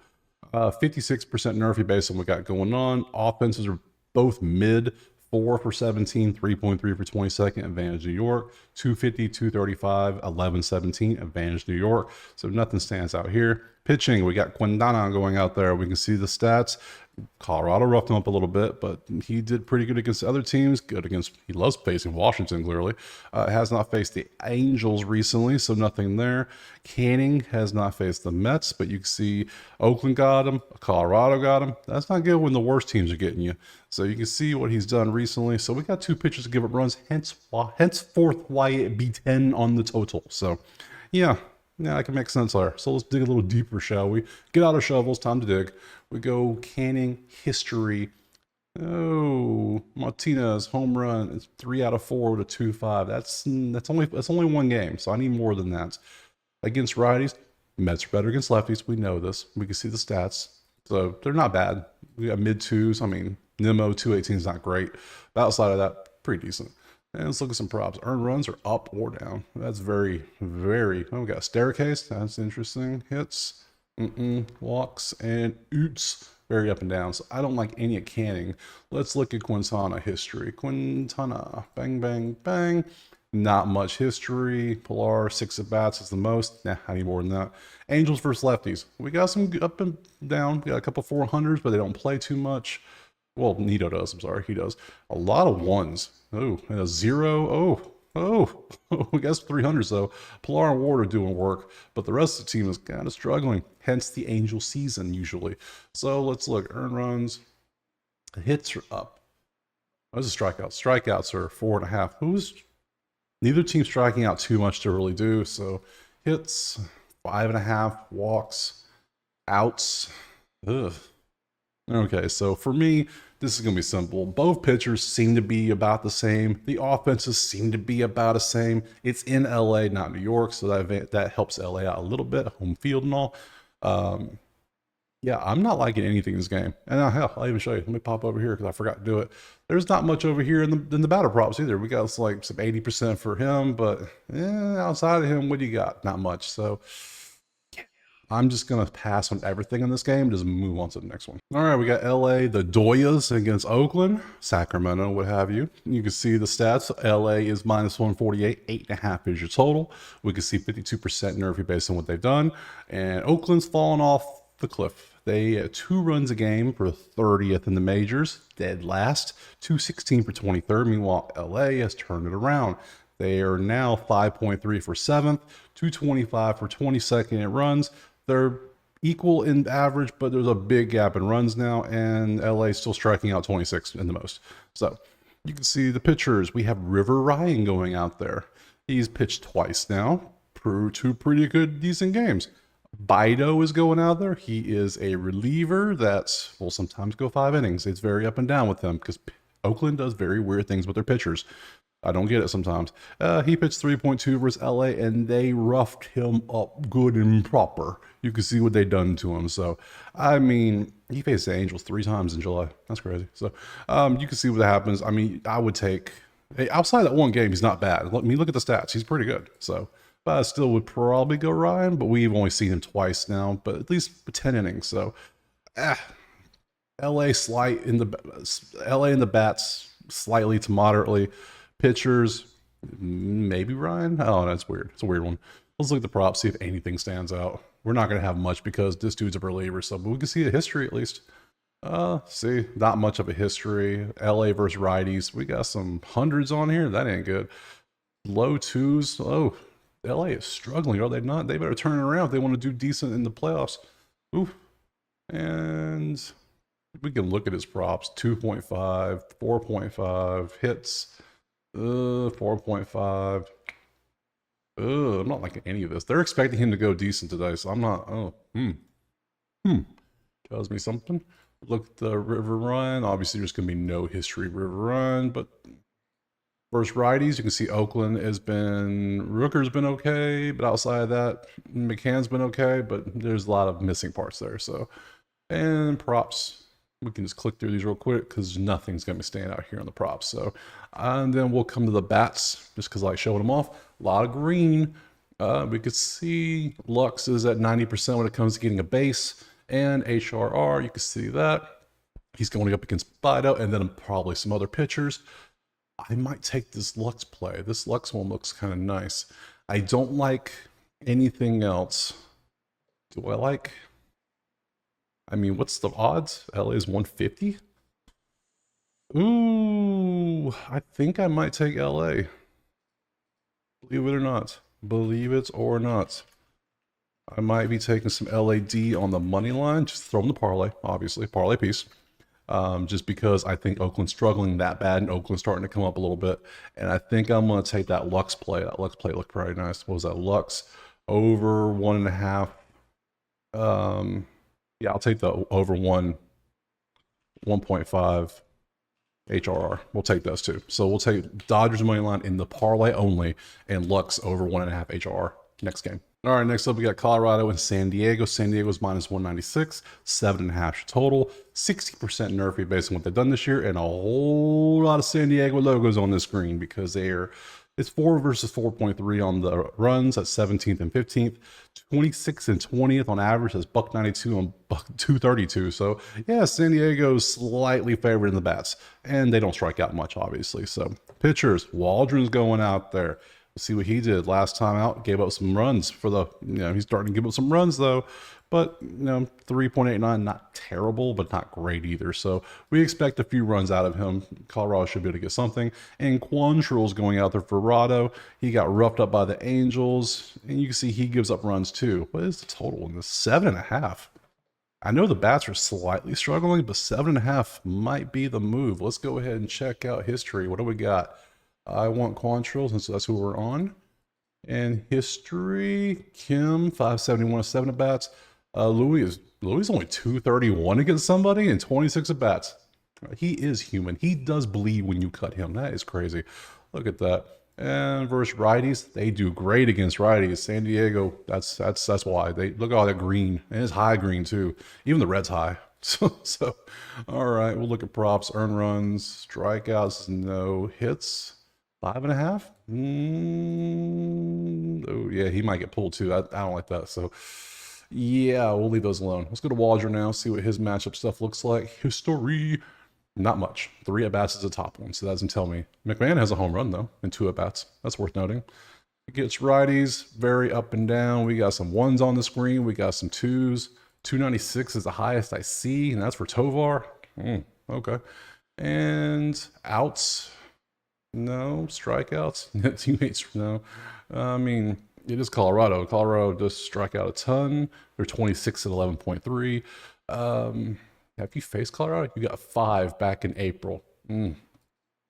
56% nerfy based on what we got going on. Offenses are both mid. 4 for 17, 3.3 for 22nd, advantage New York. 250, 235, 11-17, advantage New York. So nothing stands out here. Pitching, we got Quintana going out there. We can see the stats. Colorado roughed him up a little bit, but he did pretty good against other teams. Good against, he loves facing Washington, clearly. Has not faced the Angels recently, so nothing there. Canning has not faced the Mets, but you can see Oakland got him, Colorado got him. That's not good when the worst teams are getting you. So you can see what he's done recently. So we got 2 pitchers to give up runs, henceforth why it be 10 on the total. So yeah, I can make sense there. So let's dig a little deeper, shall we? Get out our shovels, time to dig. We go Canning history. Oh, Martinez home run. It's 3 out of 4 with a 2.5. That's only one game, so I need more than that. Against righties, Mets are better against lefties. We know this. We can see the stats, so they're not bad. We got mid 2s. I mean, Nemo 218 is not great, but outside of that, pretty decent. And let's look at some props. Earned runs are up or down. That's very, very. Oh, we got a staircase. That's interesting. Hits. Walks and oots, very up and down. So I don't like any of Canning. Let's look at Quintana history. Quintana, bang, bang, bang. Not much history. Pilar, 6 at bats is the most. Nah, I need more than that. Angels versus lefties. We got some up and down. We got a couple 400s, but they don't play too much. Well, Nito does. I'm sorry, he does. A lot of 1s. Oh, and a 0. We got 300s though. Pilar and Ward are doing work, but the rest of the team is kind of struggling. Hence the Angel season usually. So let's look. Earned runs. Hits are up. Those are strikeouts. Strikeouts are 4.5. Neither team striking out too much to really do. So hits 5.5. Walks. Outs. Ugh. Okay, so for me, this is going to be simple. Both pitchers seem to be about the same. The offenses seem to be about the same. It's in LA, not New York, so that helps LA out a little bit, home field and all. Yeah, I'm not liking anything in this game. And hell, I'll even show you. Let me pop over here because I forgot to do it. There's not much over here in the batter props either. We got like some 80% for him, but outside of him, what do you got? Not much. So I'm just going to pass on everything in this game and just move on to the next one. All right, we got LA, the Doyas against Oakland, Sacramento, what have you. You can see the stats. LA is minus 148, 8.5 is your total. We can see 52% nerfy based on what they've done. And Oakland's fallen off the cliff. They 2 runs a game for 30th in the majors, dead last, 216 for 23rd. Meanwhile, LA has turned it around. They are now 5.3 for 7th, 225 for 22nd in runs. They're equal in average, but there's a big gap in runs now, and LA still striking out 26 in the most. So you can see the pitchers. We have River Ryan going out there. He's pitched twice now, two pretty good, decent games. Bido is going out there. He is a reliever that will sometimes go 5 innings. It's very up and down with him because Oakland does very weird things with their pitchers. I don't get it sometimes. He pitched 3.2 versus LA, and they roughed him up good and proper. You can see what they done to him. So, I mean, he faced the Angels 3 times in July. That's crazy. So, you can see what happens. I mean, I would take, outside that one game, he's not bad. Let me look at the stats. He's pretty good. So, but I still would probably go Ryan, but we've only seen him twice now, but at least 10 innings. So, LA in the bats slightly to moderately. Pitchers, maybe Ryan. Oh, that's weird. It's a weird one. Let's look at the props, see if anything stands out. We're not going to have much because this dude's a reliever, so but we can see a history at least. See, not much of a history. LA versus righties. We got some hundreds on here. That ain't good. Low twos. Oh, LA is struggling, are they not? They better turn it around if they want to do decent in the playoffs. Ooh. And we can look at his props. 2.5, 4.5, hits. 4.5. I'm not liking any of this. They're expecting him to go decent today, so I'm not. Tells me something. Look at the River Run. Obviously, there's going to be no history of River Run, but versus righties, you can see Oakland has been, Rooker's been okay, but outside of that, McCann's been okay, but there's a lot of missing parts there. So, and props. We can just click through these real quick because nothing's going to be standing out here on the props. So, and then we'll come to the bats just because I like showing them off. A lot of green. We could see Lux is at 90% when it comes to getting a base, and HRR, you can see that. He's going up against Bido, and then probably some other pitchers. I might take this Lux play. This Lux one looks kind of nice. I don't like anything else. Do I like? I mean, what's the odds? LA is 150. Ooh, I think I might take LA. Believe it or not. Believe it or not. I might be taking some LAD on the money line. Just throw in the parlay, obviously. Parlay piece. Just because I think Oakland's struggling that bad and Oakland's starting to come up a little bit. And I think I'm going to take that Lux play. That Lux play looked pretty nice. What was that? Lux over 1.5. Yeah, I'll take the over 1.5 HRR. We'll take those two. So we'll take Dodgers money line in the parlay only and Lux over 1.5 HRR next game. All right, next up we got Colorado and San Diego. San Diego's minus 196, 7.5 total, 60% nerfy based on what they've done this year, and a whole lot of San Diego logos on this screen because it's 4 versus 4.3 on the runs at 17th and 15th, 26th and 20th on average. That's $1.92 and $2.32. So yeah, San Diego's slightly favored in the bats, and they don't strike out much, obviously. So pitchers, Waldron's going out there. See what he did last time out. Gave up some runs for the, he's starting to give up some runs though. But, 3.89, not terrible, but not great either. So we expect a few runs out of him. Colorado should be able to get something. And Quantrill's going out there for Rado. He got roughed up by the Angels. And you can see he gives up runs too. What is the total in this? 7.5. I know the bats are slightly struggling, but 7.5 might be the move. Let's go ahead and check out history. What do we got? I want Quantrill, since that's who we're on. And history, Kim, 571 7 at bats. Louis only 231 against somebody and 26 at bats. He is human. He does bleed when you cut him. That is crazy. Look at that. And versus righties, they do great against righties. San Diego, that's why. They look at all that green. And it's high green too. Even the red's high. So all right, we'll look at props, earn runs, strikeouts, no hits. 5.5. Oh yeah, he might get pulled too. I don't like that. So yeah, we'll leave those alone. Let's go to Waldron now, see what his matchup stuff looks like. History, not much. 3 at bats is the top one, so that doesn't tell me. McMahon has a home run though, and 2 at bats. That's worth noting. It gets righties, very up and down. We got some 1s on the screen. We got some 2s. 296 is the highest I see, and that's for Tovar. Okay. And outs. No. Strikeouts. Teammates. No. I mean, It is Colorado. Colorado does strike out a ton. They're 26 at 11.3. Have you faced Colorado? You got 5 back in April. Yeah,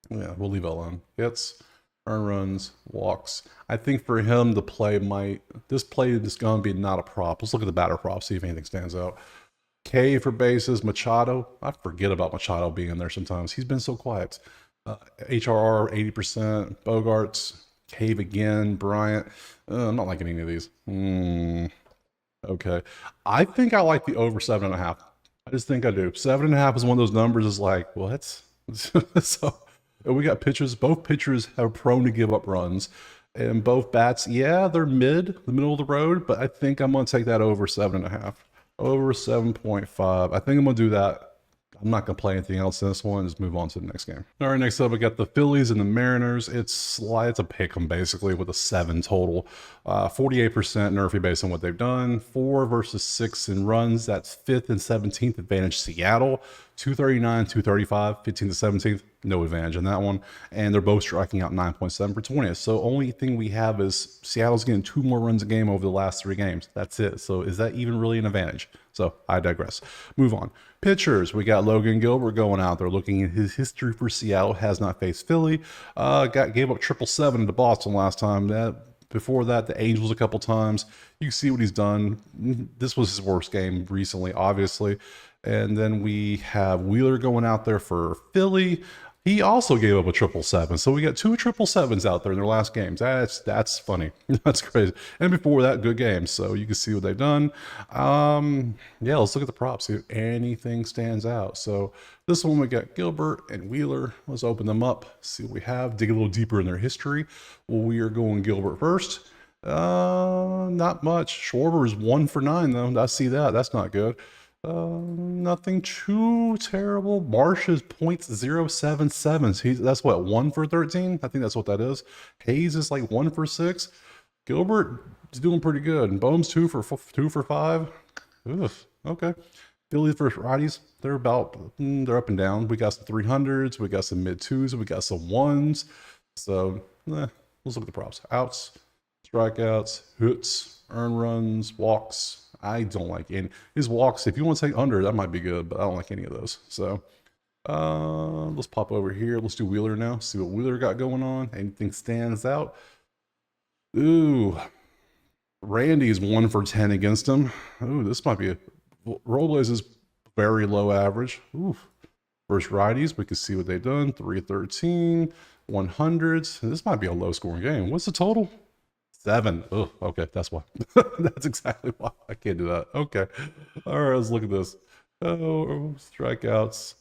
we'll leave it alone. Hits, earn runs, walks. I think for him, this play is going to be not a prop. Let's look at the batter prop, see if anything stands out. K for bases, Machado. I forget about Machado being in there sometimes. He's been so quiet. HRR 80%, Bogarts, Cave again, Bryant. I'm not liking any of these. Okay. I think I like the over 7.5. I just think I do. 7.5 is one of those numbers is like, what? So we got pitchers. Both pitchers are prone to give up runs. And both bats, yeah, they're the middle of the road, but I think I'm going to take that over 7.5. Over 7.5. I think I'm going to do that. I'm not going to play anything else in this one. Just move on to the next game. All right, next up, we got the Phillies and the Mariners. It's a pick 'em basically with a 7 total. 48% Nerfy based on what they've done. 4 versus 6 in runs. That's 5th and 17th advantage Seattle. 239, 235, 15th to 17th. No advantage in that one. And they're both striking out 9.7 per 20th. So only thing we have is Seattle's getting 2 more runs a game over the last 3 games. That's it. So is that even really an advantage? So I digress. Move on. Pitchers, we got Logan Gilbert going out there looking at his history for Seattle. Has not faced Philly. Gave up 777 to Boston last time. Before that, the Angels a couple times. You can see what he's done. This was his worst game recently, obviously. And then we have Wheeler going out there for Philly. He also gave up a 777. So we got 2 777s out there in their last games. That's funny. That's crazy. And before that, good games. So you can see what they've done. Yeah, let's look at the props. See if anything stands out. So this one we got Gilbert and Wheeler. Let's open them up. See what we have. Dig a little deeper in their history. Well, we are going Gilbert first. Not much. Schwarber is 1 for 9 though. I see that. That's not good. Nothing too terrible. Marsh is 0.077. So that's what, 1 for 13? I think that's what that is. Hayes is like 1 for 6. Gilbert is doing pretty good. And Bohm's 2 for 5. Oof, okay. Philly versus righties, they're up and down. We got some 300s, we got some mid 2s, we got some 1s. So let's look at the props. Outs, strikeouts, hits, earn runs, walks. I don't like any. His walks, if you want to take under, that might be good, but I don't like any of those. So let's pop over here. Let's do Wheeler now. See what Wheeler got going on. Anything stands out? Ooh, Randy's 1 for 10 against him. Ooh, this might be Robles is very low average. Ooh. Versus righties, we can see what they've done. 313, 100s. This might be a low scoring game. What's the total? 7. Oh, okay, that's why. That's exactly why I can't do that. Okay, all right, let's look at this. Oh, strikeouts.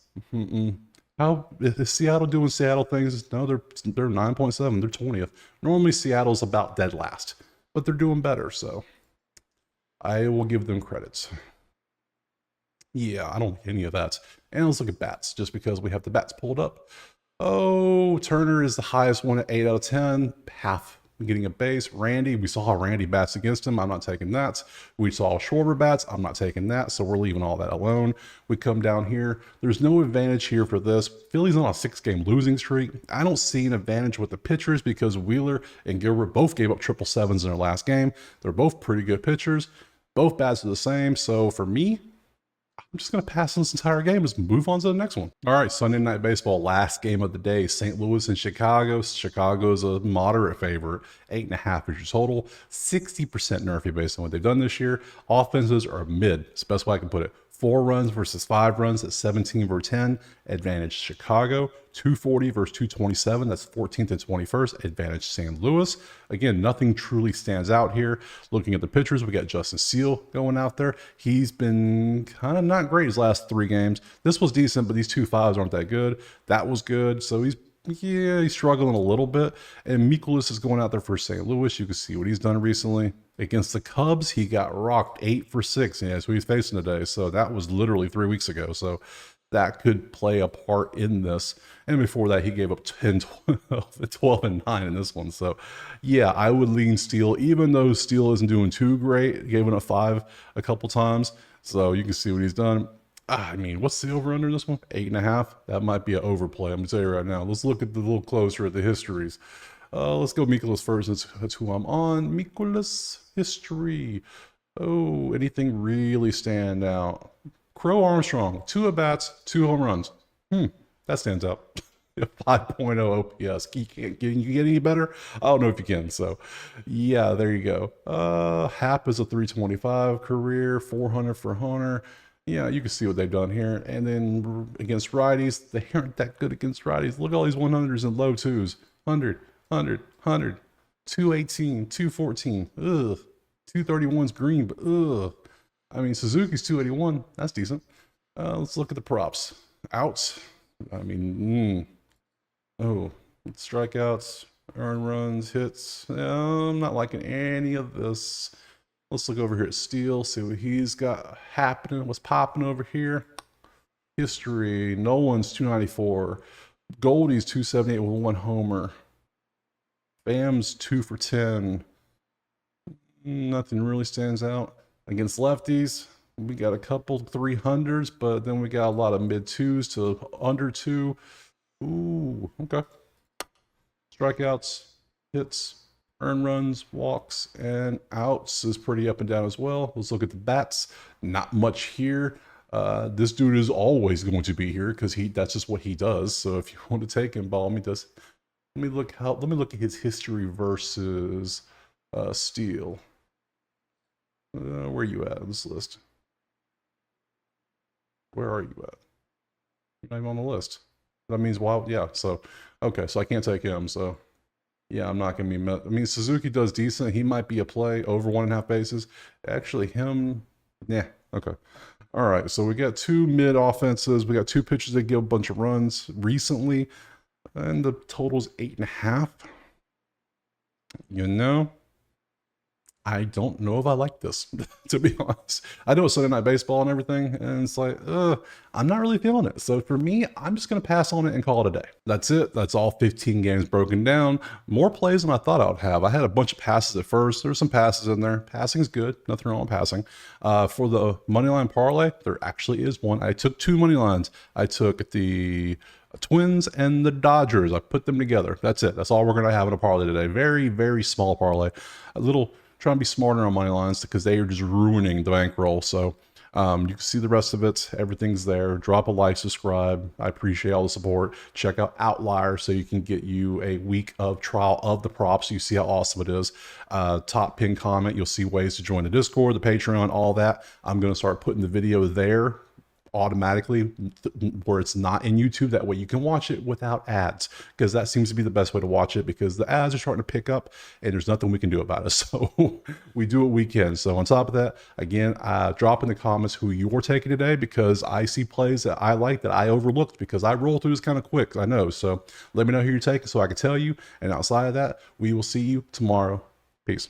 How is Seattle doing Seattle things? No, they're 9.7. They're 20th. Normally Seattle's about dead last, but they're doing better. So I will give them credits. Yeah, I don't like any of that. And let's look at bats, just because we have the bats pulled up. Oh, Turner is the highest one at 8 out of 10. Half getting a base. Randy, we saw how Randy bats against him. I'm not taking that. We saw Schwarber bats. I'm not taking that. So we're leaving all that alone. We come down here. There's no advantage here for this. Philly's on a 6-game losing streak. I don't see an advantage with the pitchers because Wheeler and Gilbert both gave up 777s in their last game. They're both pretty good pitchers. Both bats are the same. So for me, I'm just going to pass this entire game. Just move on to the next one. All right, Sunday Night Baseball, last game of the day. St. Louis and Chicago. Chicago is a moderate favorite. 8.5 is your total. 60% Nerfy based on what they've done this year. Offenses are mid. It's the best way I can put it. 4 runs versus 5 runs at 17 versus 10. Advantage Chicago. 240 versus 227. That's 14th and 21st. Advantage St. Louis. Again, nothing truly stands out here. Looking at the pitchers, we got Justin Steele going out there. He's been kind of not great his last 3 games. This was decent, but these 2.5s aren't that good. That was good. So he's struggling a little bit. And Mikolas is going out there for St. Louis. You can see what he's done recently. Against the Cubs, he got rocked 8 for 6. Yeah, that's who he's facing today. So that was literally 3 weeks ago. So that could play a part in this. And before that, he gave up 10, 12, and 9 in this one. So yeah, I would lean Steele, even though Steele isn't doing too great, giving up 5 a couple times. So you can see what he's done. I mean, what's the over under this one? 8.5. That might be an overplay. I'm gonna tell you right now. Let's look at the little closer at the histories. Let's go Mikolas first. That's who I'm on. Mikolas history. Oh, anything really stand out? Crow Armstrong, 2 at-bats, 2 home runs. That stands out. 5.0 OPS. Can you get any better? I don't know if you can. So, yeah, there you go. Hap is a 325 career, 400 for Hunter. Yeah, you can see what they've done here. And then against righties, they aren't that good against righties. Look at all these 100s and low twos. 100, 218, 214. Ugh. 231's green, but ugh. I mean, Suzuki's 281. That's decent. Let's look at the props. Outs. I mean, oh, strikeouts, earned runs, hits. I'm not liking any of this. Let's look over here at Steele, see what he's got happening, what's popping over here. History, Nolan's 294. Goldie's 278 with 1 homer. Bam's 2 for 10. Nothing really stands out. Against lefties, we got a couple 300s, but then we got a lot of mid 2s to under 2. Ooh, okay. Strikeouts, hits, earned runs, walks, and outs is pretty up and down as well. Let's look at the bats. Not much here. This dude is always going to be here because that's just what he does. So if you want to take him, by all means, let me look at his history versus Steele. Where are you at on this list? Where are you at? You're not even on the list. That means, well, yeah, so, okay, so I can't take him, so, yeah, I'm not going to be, I mean, Suzuki does decent. He might be a play over 1.5 bases. Actually, him, yeah, okay. All right, so we got 2 mid offenses. We got 2 pitchers that give a bunch of runs recently, and the total's 8.5. You know, I don't know if I like this, to be honest. I know it's Sunday Night Baseball and everything, and it's like, I'm not really feeling it. So for me, I'm just going to pass on it and call it a day. That's it. That's all 15 games broken down. More plays than I thought I would have. I had a bunch of passes at first. There's some passes in there. Passing's good. Nothing wrong with passing. For the moneyline parlay, there actually is one. I took 2 money lines. I took the Twins and the Dodgers. I put them together. That's it. That's all we're going to have in a parlay today. Very, very small parlay. A little... trying to be smarter on money lines because they are just ruining the bankroll. So you can see the rest of it. Everything's there. Drop a like, subscribe. I appreciate all the support. Check out Outlier so you can get you a week of trial of the props. You see how awesome it is. Top pin comment. You'll see ways to join the Discord, the Patreon, all that. I'm going to start putting the video there automatically where it's not in YouTube. That way you can watch it without ads, because that seems to be the best way to watch it, because the ads are starting to pick up and there's nothing we can do about it. So we do what we can. So on top of that, again, drop in the comments who you're taking today, because I see plays that I like that I overlooked because I roll through this kind of quick. I know. So let me know who you're taking so I can tell you. And outside of that, we will see you tomorrow. Peace.